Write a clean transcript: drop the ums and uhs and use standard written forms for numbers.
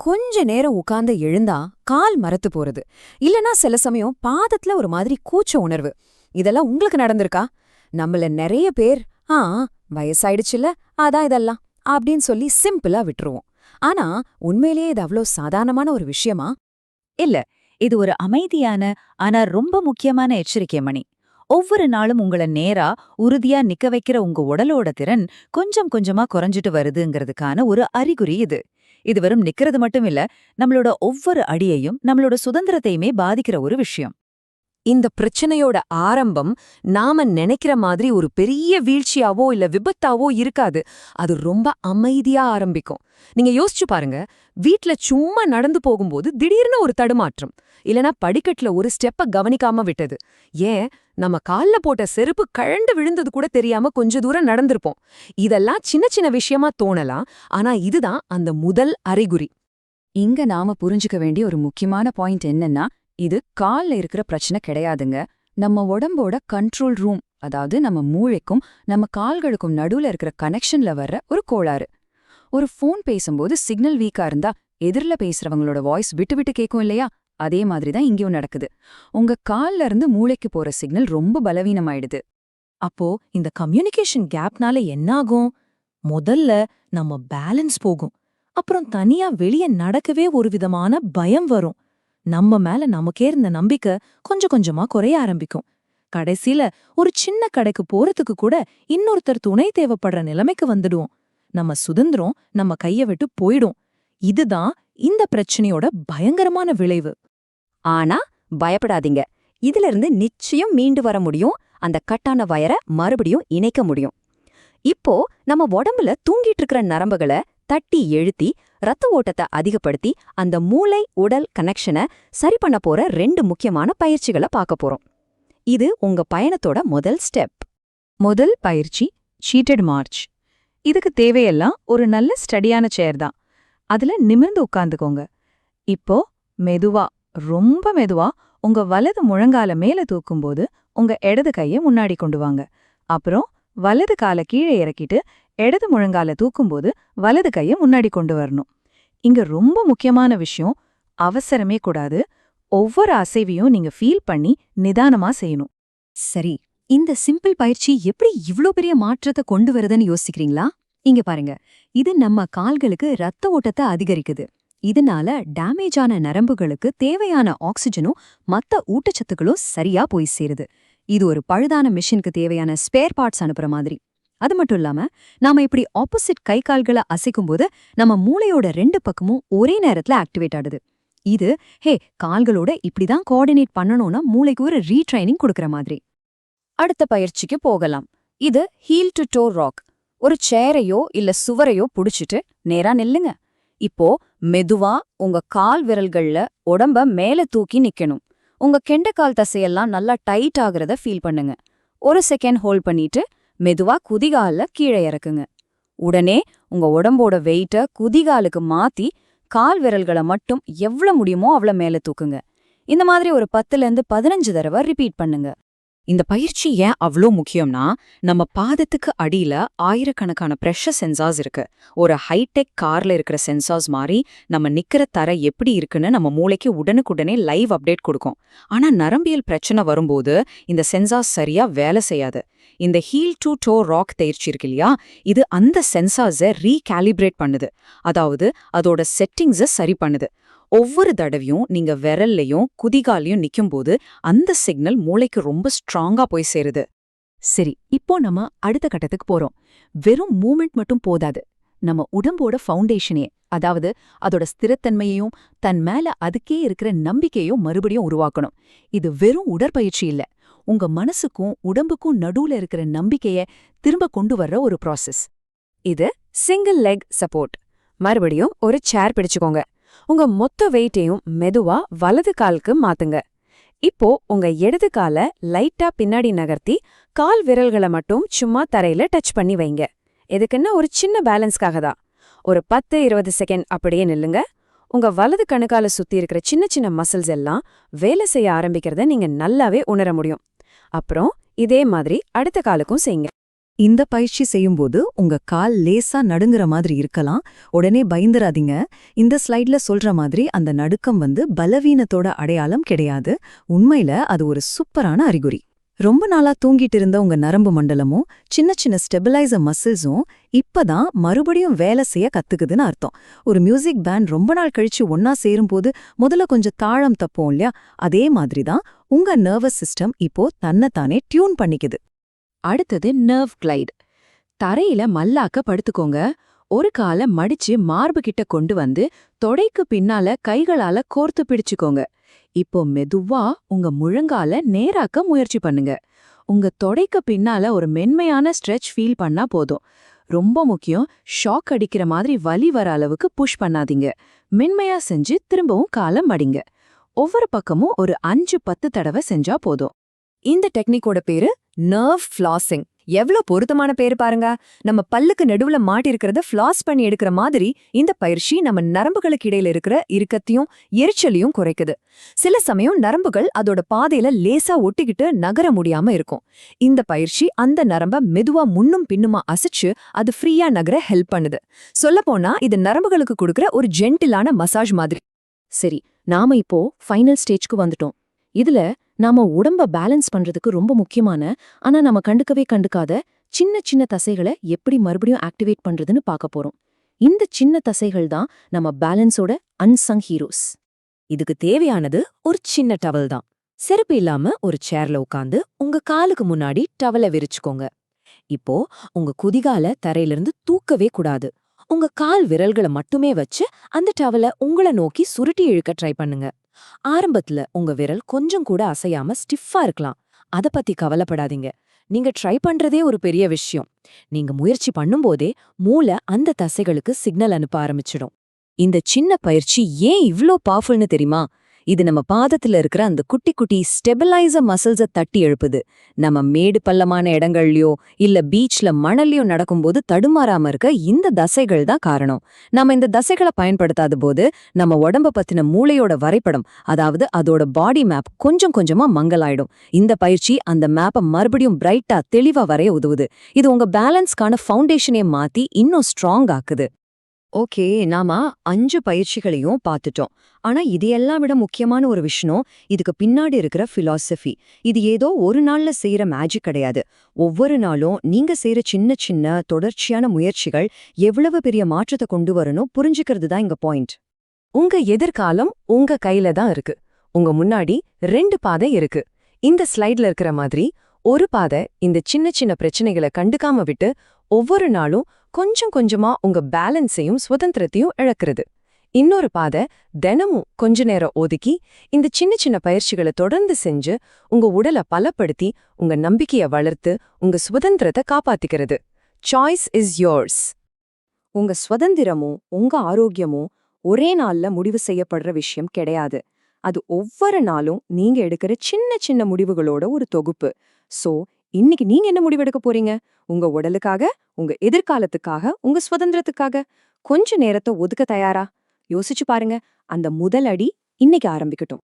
கொஞ்ச நேரம் உட்கார்ந்து எழுந்தா கால் மரத்து போறது, இல்லனா சில சமயம் பாதத்துல ஒரு மாதிரி கூச்ச உணர்வு. இதெல்லாம் உங்களுக்கு நடந்திருக்கா? நம்மள நிறைய பேர் ஆ வயசாயிடுச்சுல அதான் இதெல்லாம் அப்படின்னு சொல்லி சிம்பிளா விட்டுருவோம். ஆனா உண்மையிலேயே இது அவ்வளோ சாதாரணமான ஒரு விஷயமா? இல்ல, இது ஒரு அமைதியான ஆனா ரொம்ப முக்கியமான எச்சரிக்கை மணி. ஒவ்வொரு நாளும் உங்கள நேரா உறுதியா நிக்க வைக்கிற உங்க உடலோட திறன் கொஞ்சம் கொஞ்சமா குறைஞ்சிட்டு வருதுங்கிறதுக்கான ஒரு அறிகுறி இது. இது வெறும் நிக்கிறது மட்டும் இல்ல, நம்மளோட ஒவ்வொரு அடியையும் நம்மளோட சுதந்திரத்தையுமே பாதிக்கிற ஒரு விஷயம். இந்த பிரச்சனையோட ஆரம்பம் நாம நினைக்கிற மாதிரி ஒரு பெரிய வீழ்ச்சியாவோ இல்ல விபத்தாவோ இருக்காது. அது ரொம்ப அமைதியா ஆரம்பிக்கும். நீங்க யோசிச்சு பாருங்க, வீட்ல சும்மா நடந்து போகும்போது திடீர்னு ஒரு தடுமாற்றம், இல்லனா படிக்கட்டுல ஒரு ஸ்டெப்ப கவனிக்காம விட்டது, ஏன் நம்ம கால்ல போட்ட செருப்பு கழண்டு விழுந்தது கூட தெரியாம கொஞ்ச தூரம் நடந்திருப்போம். இதெல்லாம் சின்ன சின்ன விஷயமா தோணலாம், ஆனா இதுதான் அந்த முதல் அறிகுறி. இங்க நாம புரிஞ்சுக்க வேண்டிய ஒரு முக்கியமான பாயிண்ட் என்னன்னா, இது கால்ல இருக்கிற பிரச்சனை கிடையாதுங்க. நம்ம உடம்போட கண்ட்ரோல் ரூம், அதாவது நம்ம மூளைக்கும் நம்ம கால்களுக்கும் நடுவுல இருக்கிற கனெக்ஷன்ல வர்ற ஒரு கோளாறு. ஒரு ஃபோன் பேசும்போது சிக்னல் வீக்கா இருந்தா எதிரில பேசுறவங்களோட வாய்ஸ் விட்டு விட்டு கேட்கும் இல்லையா? அதே மாதிரி தான் இங்கேயும் நடக்குது. உங்க கால்ல இருந்து மூளைக்கு போற சிக்னல் ரொம்ப பலவீனமாயிடுது. அப்போ இந்த கம்யூனிகேஷன் கேப்னால என்னாகும்? முதல்ல நம்ம பேலன்ஸ் போகும். அப்புறம் தனியா வெளிய நடக்கவே ஒரு விதமான பயம் வரும். நம்ம மேல நமக்கே இருந்த நம்பிக்கை கொஞ்சம் கொஞ்சமா குறைய ஆரம்பிக்கும். கடைசில ஒரு சின்ன கடைக்கு போறதுக்கு கூட இன்னொருத்தர் துணை தேவைப்படுற நிலைமைக்கு வந்துடுவோம். நம்ம சுதந்திரம் நம்ம கைய விட்டு போயிடும். இதுதான் இந்த பிரச்சனையோட பயங்கரமான விளைவு. ஆனா பயப்படாதீங்க, இதுல இருந்து நிச்சயம் மீண்டு வர முடியும். அந்த கட்டான வயரை மறுபடியும் இணைக்க முடியும். இப்போ நம்ம உடம்புல தூங்கிட்டு இருக்கிற நரம்புகளை தட்டி எழுத்தி ரத்த ஓட்டத்தை அதிகப்படுத்தி அந்த மூளை உடல் கனெக்ஷனை சரி பண்ண போற 2 முக்கியமான பயிற்சிகளை பார்க்க போறோம். இது உங்க பயணத்தோட முதல் ஸ்டெப். முதல் பயிற்சி சீட்டட் மார்ச். இதுக்கு தேவையெல்லாம் ஒரு நல்ல ஸ்டடியான சேர் தான். அதுல நிமிர்ந்து உட்கார்ந்துக்கோங்க. இப்போ மெதுவா, ரொம்ப மெதுவா உங்க வலது முழங்கால மேல தூக்கும்போது உங்க இடது கையை முன்னாடி கொண்டு வாங்க. அப்புறம் வலது காலை கீழே இறக்கிட்டு இடது முழங்கால தூக்கும்போது வலது கையை முன்னாடி கொண்டு வரணும். இங்க ரொம்ப முக்கியமான விஷயம், அவசரமே கூடாது. ஒவ்வொரு அசைவையும் நீங்க ஃபீல் பண்ணி நிதானமா செய்யணும். சரி, இந்த சிம்பிள் பயிற்சி எப்படி இவ்ளோ பெரிய மாற்றத்தை கொண்டு வருதுன்னு யோசிக்கிறீங்களா? இங்க பாருங்க, இது நம்ம கால்களுக்கு ரத்த ஓட்டத்தை அதிகரிக்குது. இதனால டேமேஜ் ஆன நரம்புகளுக்கு தேவையான ஆக்சிஜனும் மத்த ஊட்டச்சத்துக்களும் சரியா போய் சேருது. இது ஒரு பழுதான மிஷினுக்கு தேவையான ஸ்பேர் பார்ட்ஸ் அனுப்புற மாதிரி. அது மட்டும் இல்லாம, நாம இப்படி ஆப்போசிட் கை கால்களை அசைக்கும்போது நம்ம மூளையோட 2 பக்கமும் ஒரே நேரத்துல ஆக்டிவேட் ஆடுது. இது கால்களோட இப்படிதான் கோஆர்டினேட் பண்ணணும்னா மூளைக்கு ஒரு ரீட்ரைனிங் கொடுக்கற மாதிரி. அடுத்த பயிற்சிக்கு போகலாம். இது ஹீல் டு டோ ராக். ஒரு சேரையோ இல்ல சுவரையோ புடிச்சிட்டு நேரா நில்லுங்க. இப்போ மெதுவா உங்க கால் விரல்கள்ல உடம்ப மேல தூக்கி நிக்கணும். உங்க கெண்டைக்கால் தசையெல்லாம் நல்லா டைட் ஆகுறத ஃபீல் பண்ணுங்க. 1 செகண்ட் ஹோல்ட் பண்ணிட்டு மெதுவா குதிகால கீழே இறக்குங்க. உடனே உங்க உடம்போட வெயிட்ட குதிகாலுக்கு மாத்தி கால் விரல்களை மட்டும் எவ்வளவு முடியுமோ அவ்வளவு மேல தூக்குங்க. இந்த மாதிரி ஒரு 10லேருந்து 15 தடவை ரிப்பீட் பண்ணுங்க. இந்த பயிற்சி ஏன் அவ்ளோ முக்கியம்னா, நம்ம பாதத்துக்கு அடியில ஆயிரக்கணக்கான பிரஷர் சென்சார்ஸ் இருக்கு. ஒரு ஹைடெக் கார்ல இருக்கிற சென்சார்ஸ் மாதிரி நம்ம நிக்கிற தரை எப்படி இருக்குன்னு நம்ம மூளைக்கு உடனுக்குடனே லைவ் அப்டேட் கொடுக்கும். ஆனா நரம்பியல் பிரச்சனை வரும்போது இந்த சென்சார்ஸ் சரியா வேலை செய்யாது. இந்த ஹீல் டு டோ ராக் பயிற்சி இருக்கு இல்லையா, இது அந்த சென்சார்ஸை ரீகாலிபிரேட் பண்ணுது. அதாவது அதோட செட்டிங்ஸை சரி பண்ணுது. ஒவ்வொரு தடவையும் நீங்க விரல்லையும் குதிகாலையும் நிக்கும்போது அந்த சிக்னல் மூளைக்கு ரொம்ப ஸ்ட்ராங்கா போய் சேருது. சரி, இப்போ நம்ம அடுத்த கட்டத்துக்கு போறோம். வெறும் மூமெண்ட் மட்டும் போதாது. நம்ம உடம்போட ஃபவுண்டேஷனே, அதாவது அதோட ஸ்திரத்தன்மையையும் தன் மேல அதுக்கே இருக்கிற நம்பிக்கையும் மறுபடியும் உருவாக்கணும். இது வெறும் உடற்பயிற்சி இல்ல, உங்க மனசுக்கும் உடம்புக்கும் நடுவுல இருக்கிற நம்பிக்கைய திரும்ப கொண்டு வர்ற ஒரு ப்ராசஸ். இது சிங்கிள் லெக் சப்போர்ட். மறுபடியும் ஒரு சேர் பிடிச்சுக்கோங்க. உங்க மொத்த வெயிட்டையும் மெதுவா வலது காலுக்கு மாத்துங்க. இப்போ உங்க இடது காலை லைட்டா பின்னாடி நகர்த்தி கால் விரல்களை மட்டும் சும்மா தரையில டச் பண்ணி வைங்க. எதுக்குன்னா ஒரு சின்ன பேலன்ஸ்க்காக தான். ஒரு 10-20 செகண்ட் அப்படியே நில்லுங்க. உங்க வலது கணுக்கால சுத்தி இருக்கிற சின்ன சின்ன மசில்ஸ் எல்லாம் வேலை செய்ய ஆரம்பிக்கிறத நீங்க நல்லாவே உணர முடியும். அப்புறம் இதே மாதிரி அடுத்த காலுக்கும் செய்யுங்க. இந்த பயிற்சி செய்யும்போது உங்க கால் லேசா நடுங்குற மாதிரி இருக்கலாம். உடனே பயந்துராதீங்க. இந்த ஸ்லைட்ல சொல்ற மாதிரி அந்த நடுக்கம் பலவீனத்தோட அடையாளம் கிடையாது. உண்மையில அது ஒரு சூப்பரான அறிகுறி. ரொம்ப நாளா தூங்கிட்டு இருந்த உங்க நரம்பு மண்டலமும் சின்ன சின்ன ஸ்டெபிலைசர் மசில்ஸும் இப்பதான் மறுபடியும் வேலை செய்ய கத்துக்குதுன்னு அர்த்தம். ஒரு மியூசிக் பேண்ட் ரொம்ப நாள் கழிச்சு ஒன்னா சேரும்போது முதல்ல கொஞ்சம் தாளம் தப்போம் இல்லையா? அதே மாதிரிதான் உங்க நர்வஸ் சிஸ்டம் இப்போ தன்னைத்தானே டியூன் பண்ணிக்குது. அடுத்தது நர்வ் கிளைட். தரையில மல்லாக்க படுத்துக்கோங்க. ஒரு காலை மடிச்சு மார்பு கிட்ட கொண்டு வந்து தொடைக்கு பின்னால கைகளால கோர்த்து பிடிச்சுக்கோங்க. இப்போ மெதுவா உங்க முழங்கால நேராக்க முயற்சி பண்ணுங்க. உங்க தொடைக்கு பின்னால ஒரு மென்மையான ஸ்ட்ரெச் ஃபீல் பண்ணா போதும். ரொம்ப முக்கியம், ஷாக் அடிக்கிற மாதிரி வலி வர அளவுக்கு புஷ் பண்ணாதீங்க. மென்மையா செஞ்சு திரும்பவும் காலை மடிங்க. ஒவ்வொரு பக்கமும் ஒரு 5-10 தடவை செஞ்சா போதும். இந்த டெக்னிக்கோட பேரு நர்வ் ஃப்ளாசிங். எவ்ளோ பொருத்தமான பேரு பாருங்க. நம்ம பல்லுக்கு நடுவுல மாட்டிருக்கிறத ஃப்ளாஸ் பண்ணி எடுக்கிற மாதிரி இந்த பயிற்சி நம்ம நரம்புகளுக்கு இடையில இருக்கிற இறுக்கத்தையும் எரிச்சலையும் குறைக்குது. சில சமயம் நரம்புகள் அதோட பாதையில லேசா ஒட்டிக்கிட்டு நகர முடியாம இருக்கும். இந்த பயிற்சி அந்த நரம்ப மெதுவா முன்னும் பின்னுமா அசைச்சு அது ஃப்ரீயா நகர ஹெல்ப் பண்ணுது. சொல்லப்போனா இது நரம்புகளுக்கு கொடுக்கிற ஒரு ஜென்டிலான மசாஜ் மாதிரி. சரி, நாம இப்போ ஃபைனல் ஸ்டேஜ்க்கு வந்துட்டோம். இதுல நாம உடம்ப பேலன்ஸ் பண்றதுக்கு ரொம்ப முக்கியமான, ஆனா நம்ம கண்டுக்காத சின்ன சின்ன தசைகளை எப்படி மறுபடியும் ஆக்டிவேட் பண்றதுன்னு பார்க்க போறோம். இந்த சின்ன தசைகள் தான் நம்ம பேலன்ஸோட அன்சங் ஹீரோஸ். இதுக்கு தேவையானது ஒரு சின்ன டவல் தான். செருப்பு இல்லாம ஒரு சேர்ல உட்காந்து உங்க காலுக்கு முன்னாடி டவலை விரிச்சுக்கோங்க. இப்போ உங்க குதிகால தரையிலிருந்து தூக்கவே கூடாது. உங்க கால் விரல்களை மட்டுமே வச்சு அந்த டவலை உங்களை நோக்கி சுருட்டி இழுக்க ட்ரை பண்ணுங்க. ஆரம்பத்துல உங்க விரல் கொஞ்சம் கூட அசையாம ஸ்டிஃபா இருக்கலாம். அத பத்தி கவலைப்படாதீங்க. நீங்க ட்ரை பண்றதே ஒரு பெரிய விஷயம். நீங்க முயற்சி பண்ணும்போதே மூளை அந்த தசைகளுக்கு சிக்னல் அனுப்ப ஆரம்பிச்சிடும். இந்த சின்ன பயிற்சி ஏன் இவ்ளோ பவர்ஃபுல்னு தெரியுமா? இது நம்ம பாதத்துல இருக்கிற அந்த குட்டி குட்டி ஸ்டெபிலைசர் மசில்ஸ தட்டி எழுப்புது. நம்ம மேடு பள்ளமான இடங்கள்லயோ இல்ல பீச்ல மணல்லயோ நடக்கும்போது தடுமாறாம இருக்க இந்த தசைகள் தான் காரணம். நம்ம இந்த தசைகளை பயன்படுத்தாத போது நம்ம உடம்ப பத்தின மூளையோட வரைபடம், அதாவது அதோட பாடி மேப் கொஞ்சம் கொஞ்சமா மங்கலாயிடும். இந்த பயிற்சி அந்த மேப்பை மறுபடியும் பிரைட்டா தெளிவா வரைய உதவுது. இது உங்க பேலன்ஸ்க்கான ஃபவுண்டேஷனே மாத்தி இன்னும் ஸ்ட்ராங் ஆக்குது. ஓகே, நாம 5 பயிற்சிகளையும் பார்த்துட்டோம். ஆனா இதையெல்லாம் விட முக்கியமான ஒரு விஷயம், இதுக்கு பின்னாடி இருக்கிற பிலாசபி. இது ஏதோ ஒரு நாள்ல செய்யற மேஜிக் கிடையாது. ஒவ்வொரு நாளும் நீங்க செய்யற சின்ன சின்ன தொடர்ச்சியான முயற்சிகள் எவ்வளவு பெரிய மாற்றத்தை கொண்டு வரணும் புரிஞ்சுக்கிறது தான் இங்க பாயிண்ட். உங்க எதிர்காலம் உங்க கையில தான் இருக்கு. உங்க முன்னாடி 2 பாதை இருக்கு. இந்த ஸ்லைட்ல இருக்கிற மாதிரி ஒரு பாதை இந்த சின்ன சின்ன பிரச்சனைகளை கண்டுக்காம விட்டு ஒவ்வொரு நாளும் கொஞ்சம் கொஞ்சமா உங்க பேலன்ஸையும் சுதந்திரத்தையும் இழக்கிறது. இன்னொரு பாதை தினமும் கொஞ்ச நேரம் ஒதுக்கி இந்த சின்ன சின்ன பயிற்சிகளை தொடர்ந்து செஞ்சு உங்க உடலை பலப்படுத்தி உங்க நம்பிக்கையை வளர்த்து உங்க சுதந்திரத்தை காப்பாத்திக்கிறது. Choice is yours. உங்க சுதந்திரமும் உங்க ஆரோக்கியமும் ஒரே நாள்ல முடிவு செய்யப்படுற விஷயம் கிடையாது. அது ஒவ்வொரு நாளும் நீங்க எடுக்கிற சின்ன சின்ன முடிவுகளோட ஒரு தொகுப்பு. சோ இன்னைக்கு நீங்க என்ன முடிவெடுக்க போறீங்க? உங்க உடலுக்காக, உங்க எதிர்காலத்துக்காக, உங்க சுதந்திரத்துக்காக கொஞ்ச நேரத்தை ஒதுக்க தயாரா? யோசிச்சு பாருங்க. அந்த முதல் அடி இன்னைக்கு ஆரம்பிக்கட்டும்.